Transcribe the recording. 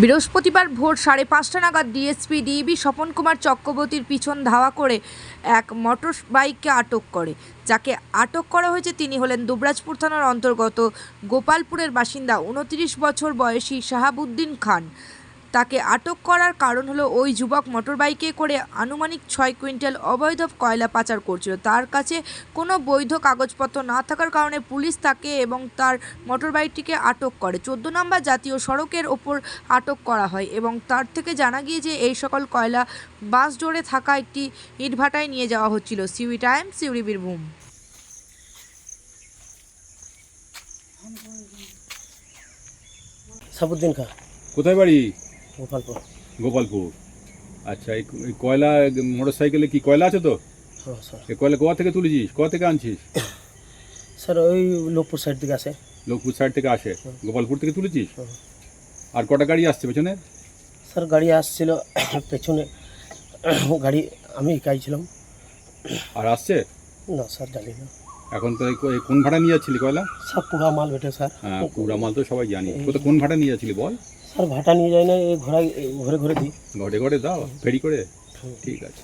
বৃহস্পতিবার ভোর 5:30 নাগাদ ডিএসপি ডিবি স্বপন কুমার চক্রবর্তীর পিছন ধাওয়া করে এক মোটর বাইককে আটক করে। যাকে আটক করা হয়েছে তিনি হলেন দুবরাজপুর থানার অন্তর্গত গোপালপুরের বাসিন্দা 29 বছর বয়সী শাহাবুদ্দিন খান। তাকে আটক করার কারণ হলো ওই যুবক মোটরবাইকে করে আনুমানিক 6 কুইন্টাল অবৈধ কয়লা পাচার করছিল। তার কাছে কোনো বৈধ কাগজপত্র না থাকার কারণে পুলিশ তাকে এবং তার মোটরবাইকটিকে আটক করে। 14 নম্বর জাতীয় সড়কের ওপর আটক করা হয় এবং তার থেকে জানা গিয়েছে এই সকল কয়লা বাস জোরে থাকা একটি ইটভাটায় নিয়ে যাওয়া হচ্ছিল। সিউড়ি টাইমস, সিউড়ি বীরভূম। সাবুদ্দিন খা, কোথায় বাড়ি? গোপালপুর। গোপালপুর। আচ্ছা, এই কয়লা মোটর সাইকেলে কি কয়লা আছে তো? হ্যাঁ স্যার। এই কয়লা কোথা থেকে তুলেছিস, কোথা থেকে আনছিস? স্যার ওই লোকপুর সাইড থেকে আসে। লোকপুর সাইড থেকে আসে, গোপালপুর থেকে তুলেছিস? আর কটা গাড়ি আসছে পেছনে? স্যার গাড়ি আসছিল পেছনে, গাড়ি আমি একাই ছিলাম। আর আসছে না স্যার জানি না। এখন তো কোন ভাড়া নিয়ে যাচ্ছিলি কয়লা? সব পুরা মাল বেটে স্যার। হ্যাঁ, পুরা মাল তো সবাই জানি। কোন ভাড়া নিয়ে যাচ্ছিলি বল? স্যার ভাটা নিয়ে যায় না, এই ঘোড়া ঘরে ঘরে দিই। ঘরে ঘরে দাও ফেরি করে? ঠিক আছে।